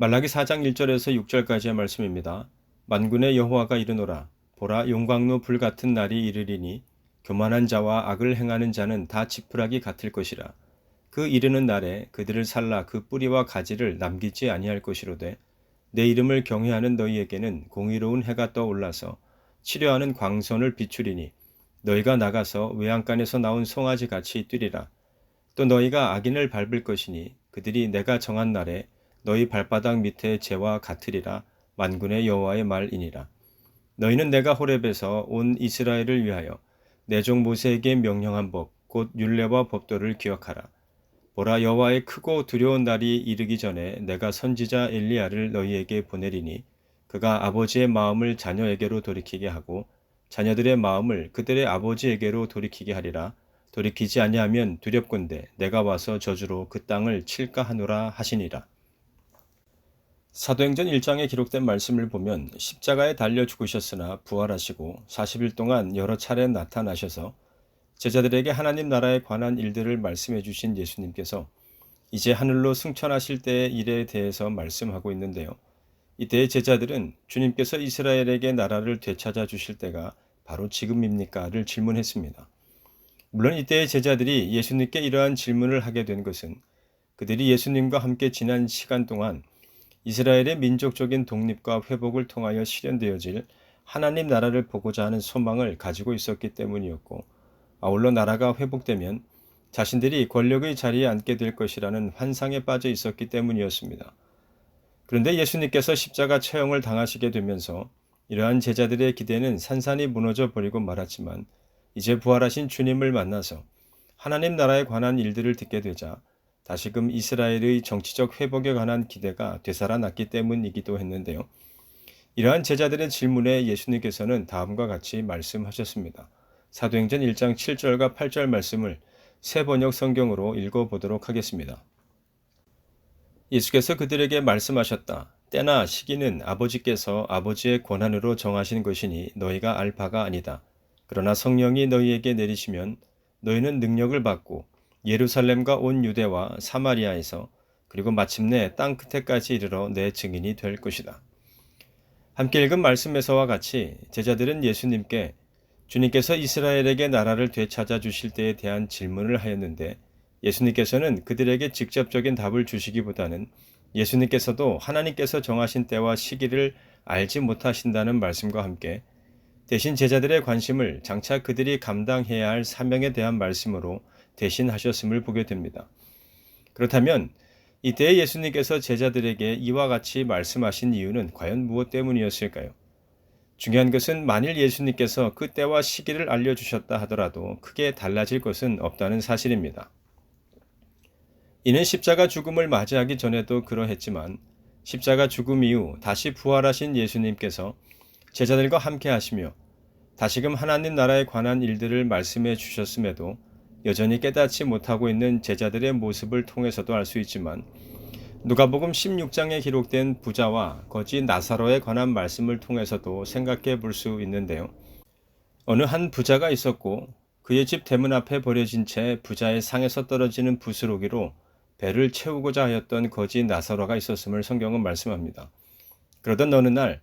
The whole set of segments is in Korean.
말라기 4장 1절에서 6절까지의 말씀입니다. 만군의 여호와가 이르노라. 보라, 용광로 불같은 날이 이르리니 교만한 자와 악을 행하는 자는 다 지푸라기 같을 것이라. 그 이르는 날에 그들을 살라 그 뿌리와 가지를 남기지 아니할 것이로되 내 이름을 경외하는 너희에게는 공의로운 해가 떠올라서 치료하는 광선을 비추리니 너희가 나가서 외양간에서 나온 송아지 같이 뛰리라. 또 너희가 악인을 밟을 것이니 그들이 내가 정한 날에 너희 발바닥 밑에 재와 같으리라. 만군의 여호와의 말이니라. 너희는 내가 호렙에서 온 이스라엘을 위하여 내 종 모세에게 명령한 법 곧 율례와 법도를 기억하라. 보라, 여호와의 크고 두려운 날이 이르기 전에 내가 선지자 엘리야를 너희에게 보내리니 그가 아버지의 마음을 자녀에게로 돌이키게 하고 자녀들의 마음을 그들의 아버지에게로 돌이키게 하리라. 돌이키지 아니하면 두렵건대 내가 와서 저주로 그 땅을 칠까 하노라 하시니라. 사도행전 1장에 기록된 말씀을 보면 십자가에 달려 죽으셨으나 부활하시고 40일 동안 여러 차례 나타나셔서 제자들에게 하나님 나라에 관한 일들을 말씀해 주신 예수님께서 이제 하늘로 승천하실 때의 일에 대해서 말씀하고 있는데요. 이때의 제자들은 주님께서 이스라엘에게 나라를 되찾아 주실 때가 바로 지금입니까?를 질문했습니다. 물론 이때의 제자들이 예수님께 이러한 질문을 하게 된 것은 그들이 예수님과 함께 지난 시간 동안 이스라엘의 민족적인 독립과 회복을 통하여 실현되어질 하나님 나라를 보고자 하는 소망을 가지고 있었기 때문이었고, 아울러 나라가 회복되면 자신들이 권력의 자리에 앉게 될 것이라는 환상에 빠져 있었기 때문이었습니다. 그런데 예수님께서 십자가 처형을 당하시게 되면서 이러한 제자들의 기대는 산산이 무너져 버리고 말았지만, 이제 부활하신 주님을 만나서 하나님 나라에 관한 일들을 듣게 되자 다시금 이스라엘의 정치적 회복에 관한 기대가 되살아났기 때문이기도 했는데요. 이러한 제자들의 질문에 예수님께서는 다음과 같이 말씀하셨습니다. 사도행전 1장 7절과 8절 말씀을 새 번역 성경으로 읽어보도록 하겠습니다. 예수께서 그들에게 말씀하셨다. 때나 시기는 아버지께서 아버지의 권한으로 정하신 것이니 너희가 알 바가 아니다. 그러나 성령이 너희에게 내리시면 너희는 능력을 받고 예루살렘과 온 유대와 사마리아에서 그리고 마침내 땅 끝에까지 이르러 내 증인이 될 것이다. 함께 읽은 말씀에서와 같이 제자들은 예수님께 주님께서 이스라엘에게 나라를 되찾아 주실 때에 대한 질문을 하였는데, 예수님께서는 그들에게 직접적인 답을 주시기보다는 예수님께서도 하나님께서 정하신 때와 시기를 알지 못하신다는 말씀과 함께 대신 제자들의 관심을 장차 그들이 감당해야 할 사명에 대한 말씀으로 대신하셨음을 보게 됩니다. 그렇다면 이때 예수님께서 제자들에게 이와 같이 말씀하신 이유는 과연 무엇 때문이었을까요? 중요한 것은 만일 예수님께서 그 때와 시기를 알려주셨다 하더라도 크게 달라질 것은 없다는 사실입니다. 이는 십자가 죽음을 맞이하기 전에도 그러했지만 십자가 죽음 이후 다시 부활하신 예수님께서 제자들과 함께 하시며 다시금 하나님 나라에 관한 일들을 말씀해 주셨음에도 여전히 깨닫지 못하고 있는 제자들의 모습을 통해서도 알 수 있지만, 누가복음 16장에 기록된 부자와 거지 나사로에 관한 말씀을 통해서도 생각해 볼 수 있는데요. 어느 한 부자가 있었고 그의 집 대문 앞에 버려진 채 부자의 상에서 떨어지는 부스러기로 배를 채우고자 하였던 거지 나사로가 있었음을 성경은 말씀합니다. 그러던 어느 날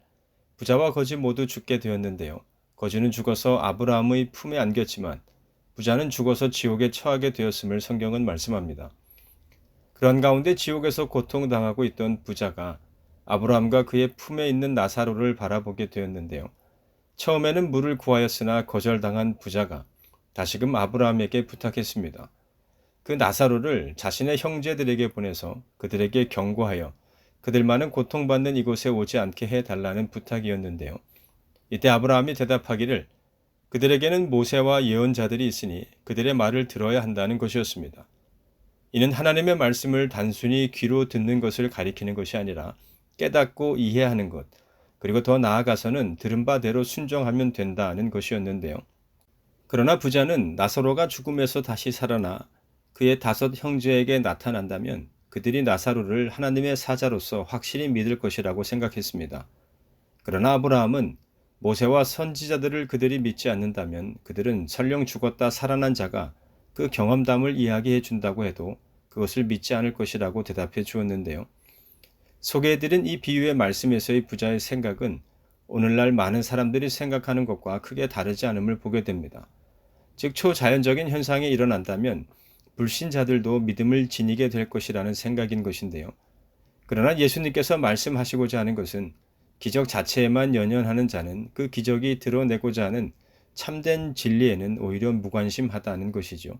부자와 거지 모두 죽게 되었는데요. 거지는 죽어서 아브라함의 품에 안겼지만 부자는 죽어서 지옥에 처하게 되었음을 성경은 말씀합니다. 그런 가운데 지옥에서 고통당하고 있던 부자가 아브라함과 그의 품에 있는 나사로를 바라보게 되었는데요. 처음에는 물을 구하였으나 거절당한 부자가 다시금 아브라함에게 부탁했습니다. 그 나사로를 자신의 형제들에게 보내서 그들에게 경고하여 그들만은 고통받는 이곳에 오지 않게 해달라는 부탁이었는데요. 이때 아브라함이 대답하기를 그들에게는 모세와 예언자들이 있으니 그들의 말을 들어야 한다는 것이었습니다. 이는 하나님의 말씀을 단순히 귀로 듣는 것을 가리키는 것이 아니라 깨닫고 이해하는 것, 그리고 더 나아가서는 들은 바대로 순종하면 된다는 것이었는데요. 그러나 부자는 나사로가 죽음에서 다시 살아나 그의 5 형제에게 나타난다면 그들이 나사로를 하나님의 사자로서 확실히 믿을 것이라고 생각했습니다. 그러나 아브라함은 모세와 선지자들을 그들이 믿지 않는다면 그들은 설령 죽었다 살아난 자가 그 경험담을 이야기해 준다고 해도 그것을 믿지 않을 것이라고 대답해 주었는데요. 소개해드린 이 비유의 말씀에서의 부자의 생각은 오늘날 많은 사람들이 생각하는 것과 크게 다르지 않음을 보게 됩니다. 즉, 초자연적인 현상이 일어난다면 불신자들도 믿음을 지니게 될 것이라는 생각인 것인데요. 그러나 예수님께서 말씀하시고자 하는 것은 기적 자체에만 연연하는 자는 그 기적이 드러내고자 하는 참된 진리에는 오히려 무관심하다는 것이죠.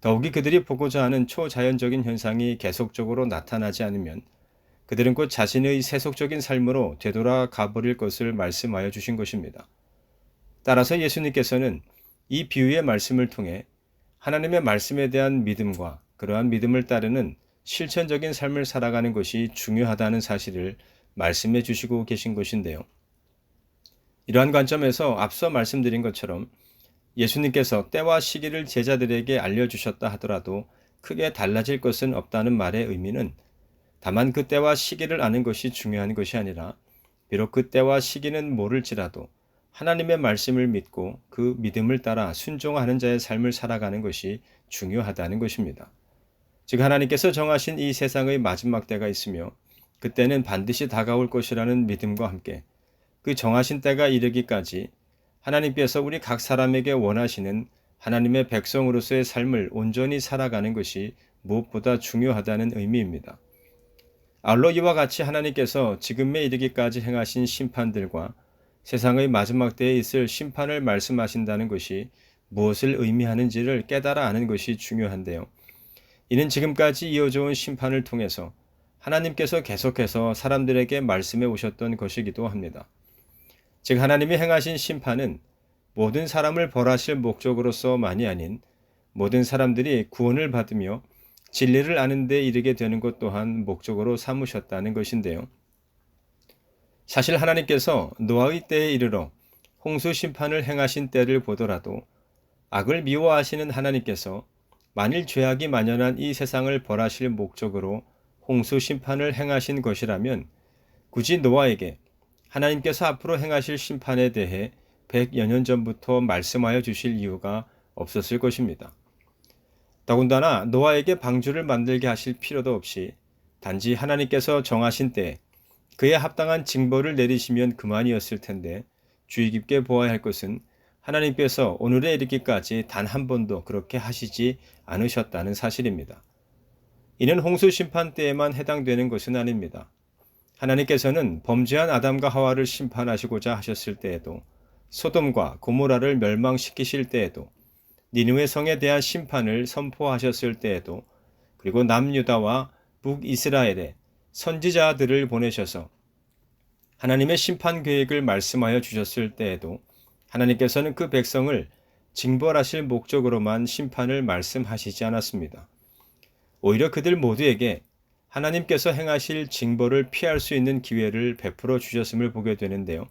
더욱이 그들이 보고자 하는 초자연적인 현상이 계속적으로 나타나지 않으면 그들은 곧 자신의 세속적인 삶으로 되돌아가 버릴 것을 말씀하여 주신 것입니다. 따라서 예수님께서는 이 비유의 말씀을 통해 하나님의 말씀에 대한 믿음과 그러한 믿음을 따르는 실천적인 삶을 살아가는 것이 중요하다는 사실을 말씀해 주시고 계신 것인데요. 이러한 관점에서 앞서 말씀드린 것처럼 예수님께서 때와 시기를 제자들에게 알려주셨다 하더라도 크게 달라질 것은 없다는 말의 의미는 다만 그 때와 시기를 아는 것이 중요한 것이 아니라 비록 그 때와 시기는 모를지라도 하나님의 말씀을 믿고 그 믿음을 따라 순종하는 자의 삶을 살아가는 것이 중요하다는 것입니다. 즉, 하나님께서 정하신 이 세상의 마지막 때가 있으며 그때는 반드시 다가올 것이라는 믿음과 함께 그 정하신 때가 이르기까지 하나님께서 우리 각 사람에게 원하시는 하나님의 백성으로서의 삶을 온전히 살아가는 것이 무엇보다 중요하다는 의미입니다. 아울러 이와 같이 하나님께서 지금에 이르기까지 행하신 심판들과 세상의 마지막 때에 있을 심판을 말씀하신다는 것이 무엇을 의미하는지를 깨달아 아는 것이 중요한데요. 이는 지금까지 이어져 온 심판을 통해서 하나님께서 계속해서 사람들에게 말씀해 오셨던 것이기도 합니다. 즉, 하나님이 행하신 심판은 모든 사람을 벌하실 목적으로서만이 아닌 모든 사람들이 구원을 받으며 진리를 아는 데 이르게 되는 것 또한 목적으로 삼으셨다는 것인데요. 사실 하나님께서 노아의 때에 이르러 홍수 심판을 행하신 때를 보더라도 악을 미워하시는 하나님께서 만일 죄악이 만연한 이 세상을 벌하실 목적으로 홍수 심판을 행하신 것이라면 굳이 노아에게 하나님께서 앞으로 행하실 심판에 대해 100여 년 전부터 말씀하여 주실 이유가 없었을 것입니다. 더군다나 노아에게 방주를 만들게 하실 필요도 없이 단지 하나님께서 정하신 때에 그에 합당한 징벌을 내리시면 그만이었을 텐데 주의 깊게 보아야 할 것은 하나님께서 오늘에 이르기까지 단 한 번도 그렇게 하시지 않으셨다는 사실입니다. 이는 홍수 심판 때에만 해당되는 것은 아닙니다. 하나님께서는 범죄한 아담과 하와를 심판하시고자 하셨을 때에도, 소돔과 고모라를 멸망시키실 때에도, 니느웨 성에 대한 심판을 선포하셨을 때에도, 그리고 남유다와 북이스라엘에 선지자들을 보내셔서 하나님의 심판 계획을 말씀하여 주셨을 때에도 하나님께서는 그 백성을 징벌하실 목적으로만 심판을 말씀하시지 않았습니다. 오히려 그들 모두에게 하나님께서 행하실 징벌을 피할 수 있는 기회를 베풀어 주셨음을 보게 되는데요.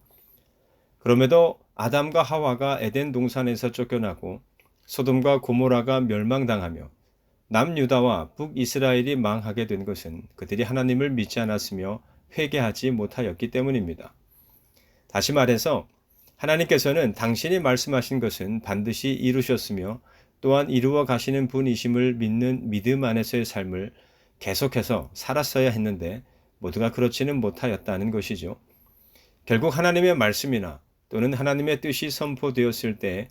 그럼에도 아담과 하와가 에덴 동산에서 쫓겨나고 소돔과 고모라가 멸망당하며 남유다와 북이스라엘이 망하게 된 것은 그들이 하나님을 믿지 않았으며 회개하지 못하였기 때문입니다. 다시 말해서 하나님께서는 당신이 말씀하신 것은 반드시 이루셨으며 또한 이루어 가시는 분이심을 믿는 믿음 안에서의 삶을 계속해서 살았어야 했는데 모두가 그렇지는 못하였다는 것이죠. 결국 하나님의 말씀이나 또는 하나님의 뜻이 선포되었을 때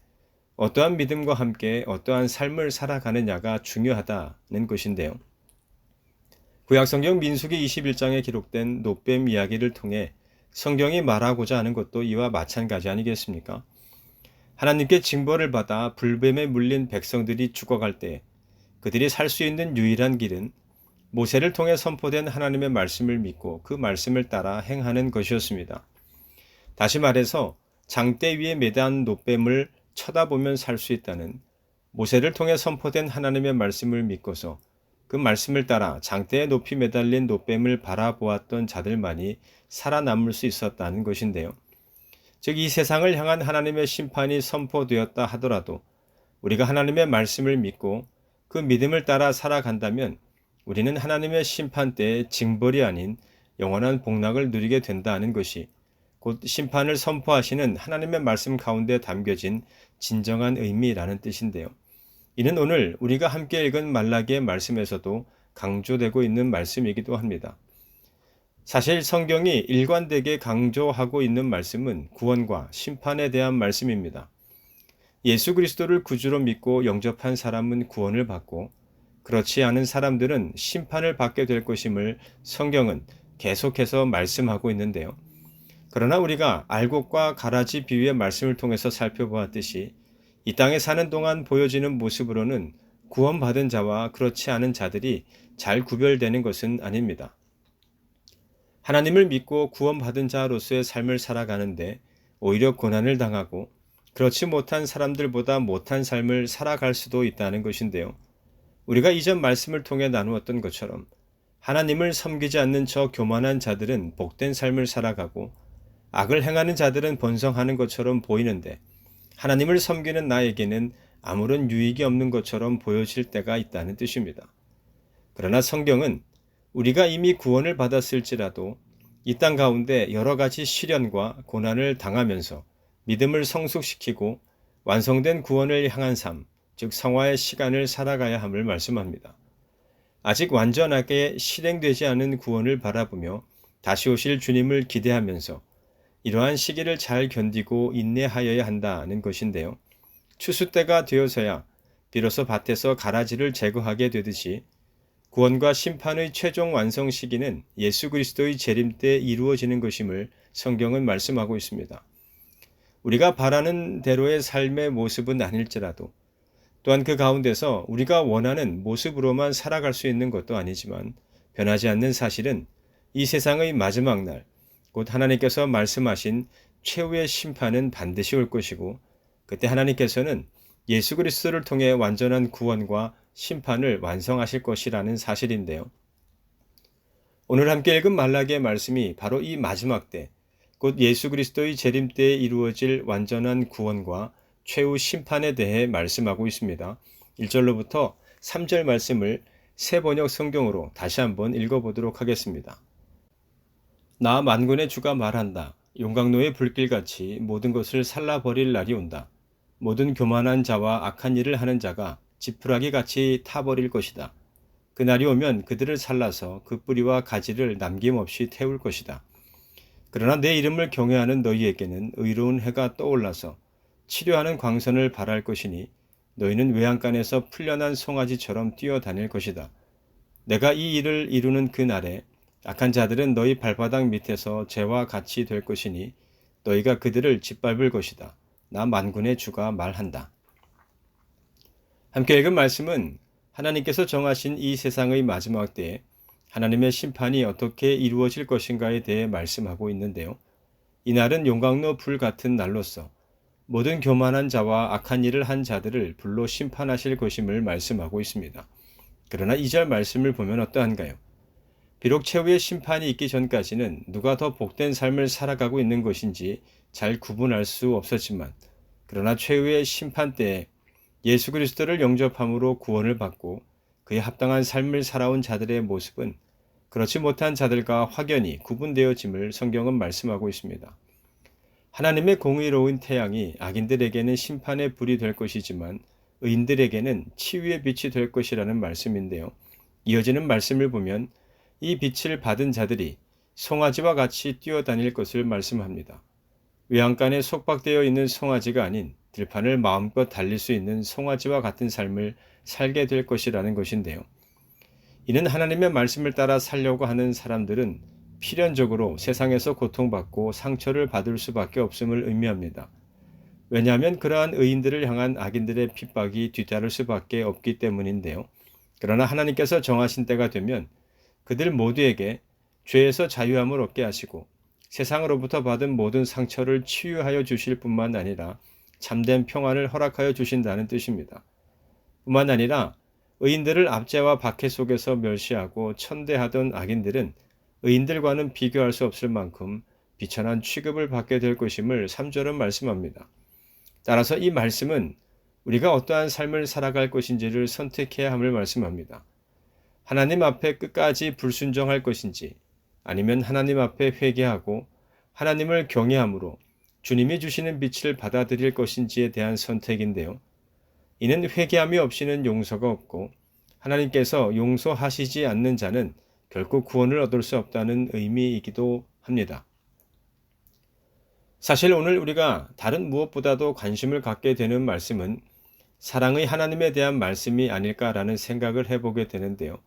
어떠한 믿음과 함께 어떠한 삶을 살아가느냐가 중요하다는 것인데요. 구약성경 민수기 21장에 기록된 놋뱀 이야기를 통해 성경이 말하고자 하는 것도 이와 마찬가지 아니겠습니까? 하나님께 징벌을 받아 불뱀에 물린 백성들이 죽어갈 때 그들이 살 수 있는 유일한 길은 모세를 통해 선포된 하나님의 말씀을 믿고 그 말씀을 따라 행하는 것이었습니다. 다시 말해서 장대 위에 매단 놋뱀을 쳐다보면 살 수 있다는 모세를 통해 선포된 하나님의 말씀을 믿고서 그 말씀을 따라 장대에 높이 매달린 놋뱀을 바라보았던 자들만이 살아남을 수 있었다는 것인데요. 즉, 이 세상을 향한 하나님의 심판이 선포되었다 하더라도 우리가 하나님의 말씀을 믿고 그 믿음을 따라 살아간다면 우리는 하나님의 심판 때의 징벌이 아닌 영원한 복락을 누리게 된다는 것이 곧 심판을 선포하시는 하나님의 말씀 가운데 담겨진 진정한 의미라는 뜻인데요. 이는 오늘 우리가 함께 읽은 말라기의 말씀에서도 강조되고 있는 말씀이기도 합니다. 사실 성경이 일관되게 강조하고 있는 말씀은 구원과 심판에 대한 말씀입니다. 예수 그리스도를 구주로 믿고 영접한 사람은 구원을 받고 그렇지 않은 사람들은 심판을 받게 될 것임을 성경은 계속해서 말씀하고 있는데요. 그러나 우리가 알곡과 가라지 비유의 말씀을 통해서 살펴보았듯이 이 땅에 사는 동안 보여지는 모습으로는 구원받은 자와 그렇지 않은 자들이 잘 구별되는 것은 아닙니다. 하나님을 믿고 구원받은 자로서의 삶을 살아가는데 오히려 고난을 당하고 그렇지 못한 사람들보다 못한 삶을 살아갈 수도 있다는 것인데요. 우리가 이전 말씀을 통해 나누었던 것처럼 하나님을 섬기지 않는 저 교만한 자들은 복된 삶을 살아가고 악을 행하는 자들은 번성하는 것처럼 보이는데 하나님을 섬기는 나에게는 아무런 유익이 없는 것처럼 보여질 때가 있다는 뜻입니다. 그러나 성경은 우리가 이미 구원을 받았을지라도 이 땅 가운데 여러 가지 시련과 고난을 당하면서 믿음을 성숙시키고 완성된 구원을 향한 삶, 즉 성화의 시간을 살아가야 함을 말씀합니다. 아직 완전하게 실행되지 않은 구원을 바라보며 다시 오실 주님을 기대하면서 이러한 시기를 잘 견디고 인내하여야 한다는 것인데요. 추수 때가 되어서야 비로소 밭에서 가라지를 제거하게 되듯이 구원과 심판의 최종 완성 시기는 예수 그리스도의 재림 때 이루어지는 것임을 성경은 말씀하고 있습니다. 우리가 바라는 대로의 삶의 모습은 아닐지라도 또한 그 가운데서 우리가 원하는 모습으로만 살아갈 수 있는 것도 아니지만 변하지 않는 사실은 이 세상의 마지막 날, 곧 하나님께서 말씀하신 최후의 심판은 반드시 올 것이고 그때 하나님께서는 예수 그리스도를 통해 완전한 구원과 심판을 완성하실 것이라는 사실인데요. 오늘 함께 읽은 말라기의 말씀이 바로 이 마지막 때, 곧 예수 그리스도의 재림 때에 이루어질 완전한 구원과 최후 심판에 대해 말씀하고 있습니다. 1절로부터 3절 말씀을 새 번역 성경으로 다시 한번 읽어보도록 하겠습니다. 나 만군의 주가 말한다. 용광로의 불길같이 모든 것을 살라버릴 날이 온다. 모든 교만한 자와 악한 일을 하는 자가 지푸라기 같이 타버릴 것이다. 그날이 오면 그들을 살라서 그 뿌리와 가지를 남김없이 태울 것이다. 그러나 내 이름을 경외하는 너희에게는 의로운 해가 떠올라서 치료하는 광선을 발할 것이니 너희는 외양간에서 풀려난 송아지처럼 뛰어다닐 것이다. 내가 이 일을 이루는 그 날에 악한 자들은 너희 발바닥 밑에서 재와 같이 될 것이니 너희가 그들을 짓밟을 것이다. 나 만군의 주가 말한다. 함께 읽은 말씀은 하나님께서 정하신 이 세상의 마지막 때에 하나님의 심판이 어떻게 이루어질 것인가에 대해 말씀하고 있는데요. 이날은 용광로 불 같은 날로서 모든 교만한 자와 악한 일을 한 자들을 불로 심판하실 것임을 말씀하고 있습니다. 그러나 2절 말씀을 보면 어떠한가요? 비록 최후의 심판이 있기 전까지는 누가 더 복된 삶을 살아가고 있는 것인지 잘 구분할 수 없었지만 그러나 최후의 심판 때에 예수 그리스도를 영접함으로 구원을 받고 그에 합당한 삶을 살아온 자들의 모습은 그렇지 못한 자들과 확연히 구분되어짐을 성경은 말씀하고 있습니다. 하나님의 공의로운 태양이 악인들에게는 심판의 불이 될 것이지만 의인들에게는 치유의 빛이 될 것이라는 말씀인데요. 이어지는 말씀을 보면 이 빛을 받은 자들이 송아지와 같이 뛰어다닐 것을 말씀합니다. 외양간에 속박되어 있는 송아지가 아닌 들판을 마음껏 달릴 수 있는 송아지와 같은 삶을 살게 될 것이라는 것인데요. 이는 하나님의 말씀을 따라 살려고 하는 사람들은 필연적으로 세상에서 고통받고 상처를 받을 수밖에 없음을 의미합니다. 왜냐하면 그러한 의인들을 향한 악인들의 핍박이 뒤따를 수밖에 없기 때문인데요. 그러나 하나님께서 정하신 때가 되면 그들 모두에게 죄에서 자유함을 얻게 하시고 세상으로부터 받은 모든 상처를 치유하여 주실 뿐만 아니라 참된 평안을 허락하여 주신다는 뜻입니다. 뿐만 아니라 의인들을 압제와 박해 속에서 멸시하고 천대하던 악인들은 의인들과는 비교할 수 없을 만큼 비천한 취급을 받게 될 것임을 3절은 말씀합니다. 따라서 이 말씀은 우리가 어떠한 삶을 살아갈 것인지를 선택해야 함을 말씀합니다. 하나님 앞에 끝까지 불순종할 것인지 아니면 하나님 앞에 회개하고 하나님을 경외함으로 주님이 주시는 빛을 받아들일 것인지에 대한 선택인데요. 이는 회개함이 없이는 용서가 없고 하나님께서 용서하시지 않는 자는 결코 구원을 얻을 수 없다는 의미이기도 합니다. 사실 오늘 우리가 다른 무엇보다도 관심을 갖게 되는 말씀은 사랑의 하나님에 대한 말씀이 아닐까라는 생각을 해보게 되는데요.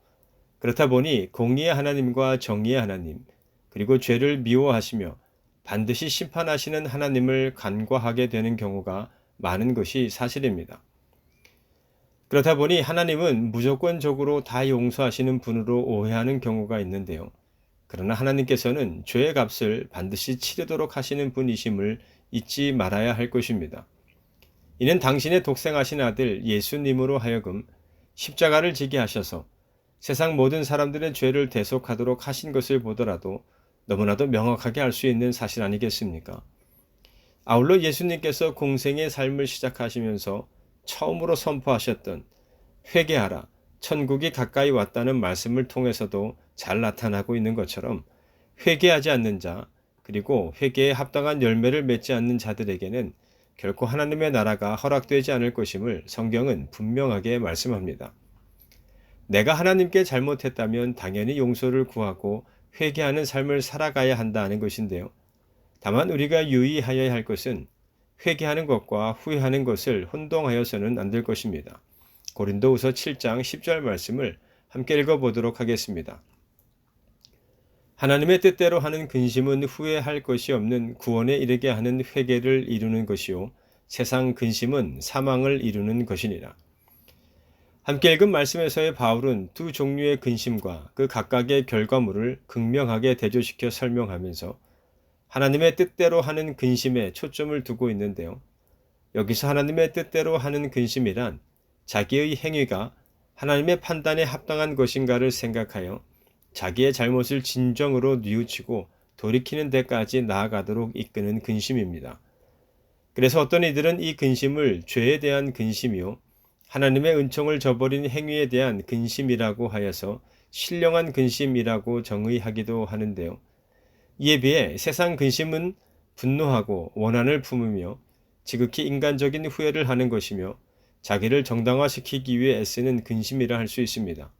그렇다 보니 공의의 하나님과 정의의 하나님, 그리고 죄를 미워하시며 반드시 심판하시는 하나님을 간과하게 되는 경우가 많은 것이 사실입니다. 그렇다 보니 하나님은 무조건적으로 다 용서하시는 분으로 오해하는 경우가 있는데요. 그러나 하나님께서는 죄의 값을 반드시 치르도록 하시는 분이심을 잊지 말아야 할 것입니다. 이는 당신의 독생하신 아들 예수님으로 하여금 십자가를 지게 하셔서 세상 모든 사람들의 죄를 대속하도록 하신 것을 보더라도 너무나도 명확하게 알 수 있는 사실 아니겠습니까? 아울러 예수님께서 공생의 삶을 시작하시면서 처음으로 선포하셨던 회개하라, 천국이 가까이 왔다는 말씀을 통해서도 잘 나타나고 있는 것처럼 회개하지 않는 자, 그리고 회개에 합당한 열매를 맺지 않는 자들에게는 결코 하나님의 나라가 허락되지 않을 것임을 성경은 분명하게 말씀합니다. 내가 하나님께 잘못했다면 당연히 용서를 구하고 회개하는 삶을 살아가야 한다는 것인데요. 다만 우리가 유의하여야 할 것은 회개하는 것과 후회하는 것을 혼동하여서는 안 될 것입니다. 고린도후서 7장 10절 말씀을 함께 읽어보도록 하겠습니다. 하나님의 뜻대로 하는 근심은 후회할 것이 없는 구원에 이르게 하는 회개를 이루는 것이요 세상 근심은 사망을 이루는 것이니라. 함께 읽은 말씀에서의 바울은 두 종류의 근심과 그 각각의 결과물을 극명하게 대조시켜 설명하면서 하나님의 뜻대로 하는 근심에 초점을 두고 있는데요. 여기서 하나님의 뜻대로 하는 근심이란 자기의 행위가 하나님의 판단에 합당한 것인가를 생각하여 자기의 잘못을 진정으로 뉘우치고 돌이키는 데까지 나아가도록 이끄는 근심입니다. 그래서 어떤 이들은 이 근심을 죄에 대한 근심이요 하나님의 은총을 저버린 행위에 대한 근심이라고 하여서 신령한 근심이라고 정의하기도 하는데요. 이에 비해 세상 근심은 분노하고 원한을 품으며 지극히 인간적인 후회를 하는 것이며 자기를 정당화시키기 위해 애쓰는 근심이라 할 수 있습니다.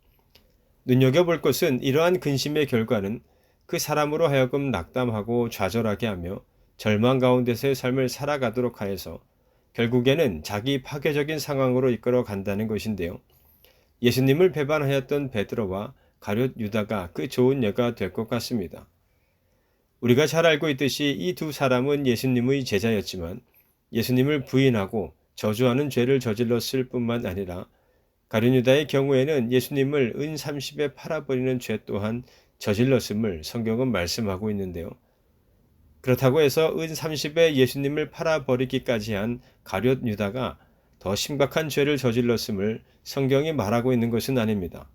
눈여겨볼 것은 이러한 근심의 결과는 그 사람으로 하여금 낙담하고 좌절하게 하며 절망 가운데서의 삶을 살아가도록 하여서 결국에는 자기 파괴적인 상황으로 이끌어 간다는 것인데요. 예수님을 배반하였던 베드로와 가룟 유다가 그 좋은 예가 될 것 같습니다. 우리가 잘 알고 있듯이 이 두 사람은 예수님의 제자였지만 예수님을 부인하고 저주하는 죄를 저질렀을 뿐만 아니라 가룟 유다의 경우에는 예수님을 은 30에 팔아버리는 죄 또한 저질렀음을 성경은 말씀하고 있는데요. 그렇다고 해서 은 30에 예수님을 팔아버리기까지 한 가룟 유다가 더 심각한 죄를 저질렀음을 성경이 말하고 있는 것은 아닙니다.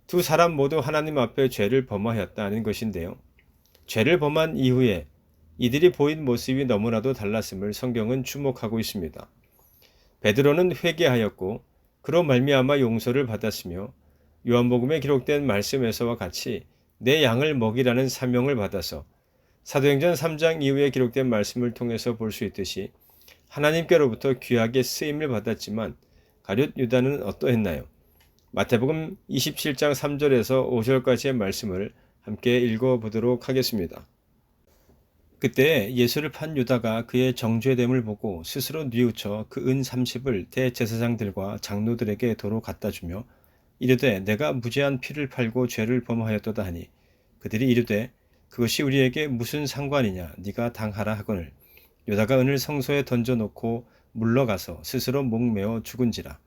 두 사람 모두 하나님 앞에 죄를 범하였다는 것인데요. 죄를 범한 이후에 이들이 보인 모습이 너무나도 달랐음을 성경은 주목하고 있습니다. 베드로는 회개하였고 그로 말미암아 용서를 받았으며 요한복음에 기록된 말씀에서와 같이 내 양을 먹이라는 사명을 받아서 사도행전 3장 이후에 기록된 말씀을 통해서 볼 수 있듯이 하나님께로부터 귀하게 쓰임을 받았지만 가룟 유다는 어떠했나요? 마태복음 27장 3절에서 5절까지의 말씀을 함께 읽어보도록 하겠습니다. 그때 예수를 판 유다가 그의 정죄됨을 보고 스스로 뉘우쳐 그 은 30을 대제사장들과 장로들에게 도로 갖다 주며 이르되 내가 무죄한 피를 팔고 죄를 범하였도다 하니 그들이 이르되 그것이 우리에게 무슨 상관이냐 네가 당하라 하거늘 유다가 은을 성소에 던져놓고 물러가서 스스로 목매어 죽은지라.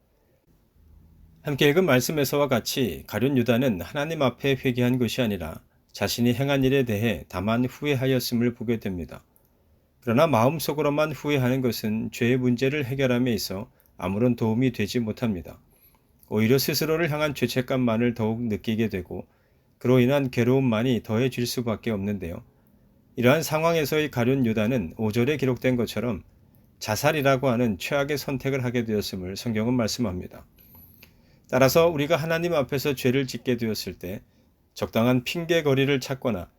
함께 읽은 말씀에서와 같이 가룟 유다는 하나님 앞에 회개한 것이 아니라 자신이 행한 일에 대해 다만 후회하였음을 보게 됩니다. 그러나 마음속으로만 후회하는 것은 죄의 문제를 해결함에 있어 아무런 도움이 되지 못합니다. 오히려 스스로를 향한 죄책감만을 더욱 느끼게 되고 그로 인한 괴로움만이 더해질 수밖에 없는데요. 이러한 상황에서의 가룟 유다는 5절에 기록된 것처럼 자살이라고 하는 최악의 선택을 하게 되었음을 성경은 말씀합니다. 따라서 우리가 하나님 앞에서 죄를 짓게 되었을 때 적당한 핑계거리를 찾거나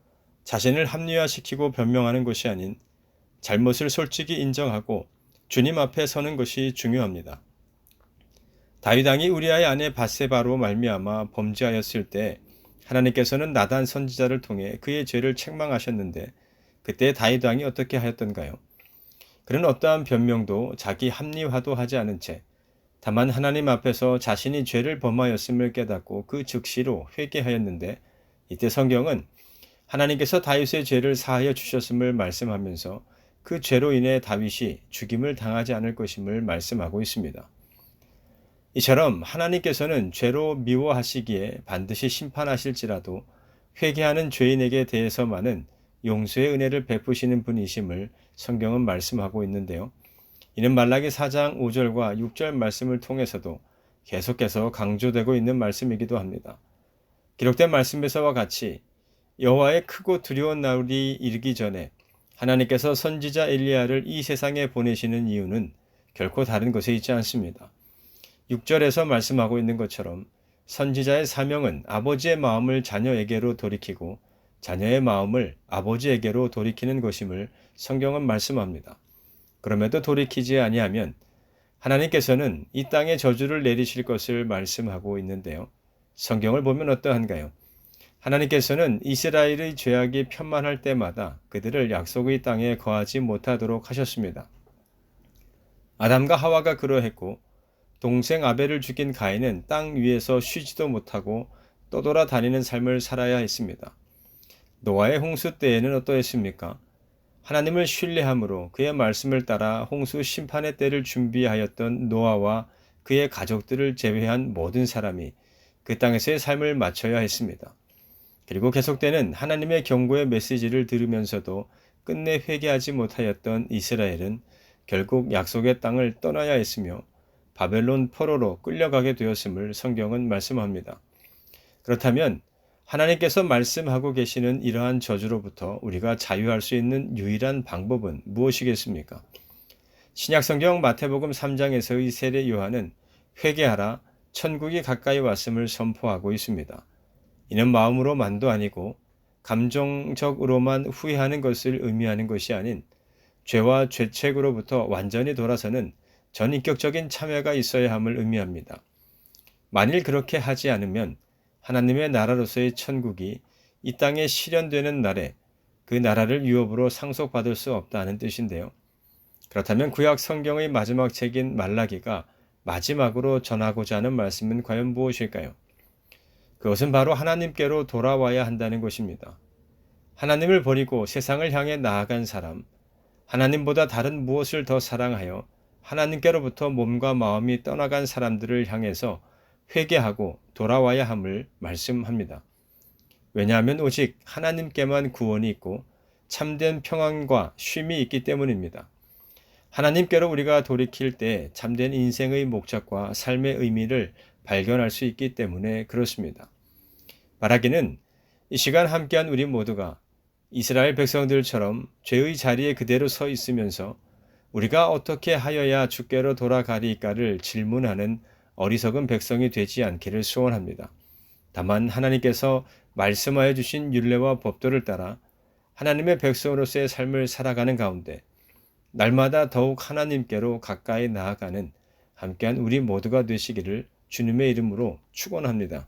자신을 합리화시키고 변명하는 것이 아닌 잘못을 솔직히 인정하고 주님 앞에 서는 것이 중요합니다. 다윗 왕이 우리아의 아내 밧세바로 말미암아 범죄하였을 때 하나님께서는 나단 선지자를 통해 그의 죄를 책망하셨는데 그때 다윗 왕이 어떻게 하였던가요? 그는 어떠한 변명도 자기 합리화도 하지 않은 채 다만 하나님 앞에서 자신이 죄를 범하였음을 깨닫고 그 즉시로 회개하였는데, 이때 성경은 하나님께서 다윗의 죄를 사하여 주셨음을 말씀하면서 그 죄로 인해 다윗이 죽임을 당하지 않을 것임을 말씀하고 있습니다. 이처럼 하나님께서는 죄로 미워하시기에 반드시 심판하실지라도 회개하는 죄인에게 대해서만은 용서의 은혜를 베푸시는 분이심을 성경은 말씀하고 있는데요. 이는 말라기 4장 5절과 6절 말씀을 통해서도 계속해서 강조되고 있는 말씀이기도 합니다. 기록된 말씀에서와 같이 여호와의 크고 두려운 날이 이르기 전에 하나님께서 선지자 엘리야를 이 세상에 보내시는 이유는 결코 다른 것에 있지 않습니다. 6절에서 말씀하고 있는 것처럼 선지자의 사명은 아버지의 마음을 자녀에게로 돌이키고 자녀의 마음을 아버지에게로 돌이키는 것임을 성경은 말씀합니다. 그럼에도 돌이키지 아니하면 하나님께서는 이 땅에 저주를 내리실 것을 말씀하고 있는데요. 성경을 보면 어떠한가요? 하나님께서는 이스라엘의 죄악이 편만할 때마다 그들을 약속의 땅에 거하지 못하도록 하셨습니다. 아담과 하와가 그러했고 동생 아벨을 죽인 가인은 땅 위에서 쉬지도 못하고 떠돌아다니는 삶을 살아야 했습니다. 노아의 홍수 때에는 어떠했습니까? 하나님을 신뢰함으로 그의 말씀을 따라 홍수 심판의 때를 준비하였던 노아와 그의 가족들을 제외한 모든 사람이 그 땅에서의 삶을 마쳐야 했습니다. 그리고 계속되는 하나님의 경고의 메시지를 들으면서도 끝내 회개하지 못하였던 이스라엘은 결국 약속의 땅을 떠나야 했으며 바벨론 포로로 끌려가게 되었음을 성경은 말씀합니다. 그렇다면 하나님께서 말씀하고 계시는 이러한 저주로부터 우리가 자유할 수 있는 유일한 방법은 무엇이겠습니까? 신약성경 마태복음 3장에서의 세례 요한은 회개하라, 천국이 가까이 왔음을 선포하고 있습니다. 이는 마음으로만도 아니고 감정적으로만 후회하는 것을 의미하는 것이 아닌 죄와 죄책으로부터 완전히 돌아서는 전인격적인 참여가 있어야 함을 의미합니다. 만일 그렇게 하지 않으면 하나님의 나라로서의 천국이 이 땅에 실현되는 날에 그 나라를 유업으로 상속받을 수 없다는 뜻인데요. 그렇다면 구약 성경의 마지막 책인 말라기가 마지막으로 전하고자 하는 말씀은 과연 무엇일까요? 그것은 바로 하나님께로 돌아와야 한다는 것입니다. 하나님을 버리고 세상을 향해 나아간 사람, 하나님보다 다른 무엇을 더 사랑하여 하나님께로부터 몸과 마음이 떠나간 사람들을 향해서 회개하고 돌아와야 함을 말씀합니다. 왜냐하면 오직 하나님께만 구원이 있고 참된 평안과 쉼이 있기 때문입니다. 하나님께로 우리가 돌이킬 때 참된 인생의 목적과 삶의 의미를 발견할 수 있기 때문에 그렇습니다. 바라기는 이 시간 함께한 우리 모두가 이스라엘 백성들처럼 죄의 자리에 그대로 서 있으면서 우리가 어떻게 하여야 주께로 돌아가리까를 질문하는 어리석은 백성이 되지 않기를 소원합니다. 다만 하나님께서 말씀하여 주신 율례와 법도를 따라 하나님의 백성으로서의 삶을 살아가는 가운데 날마다 더욱 하나님께로 가까이 나아가는 함께한 우리 모두가 되시기를 주님의 이름으로 축원합니다.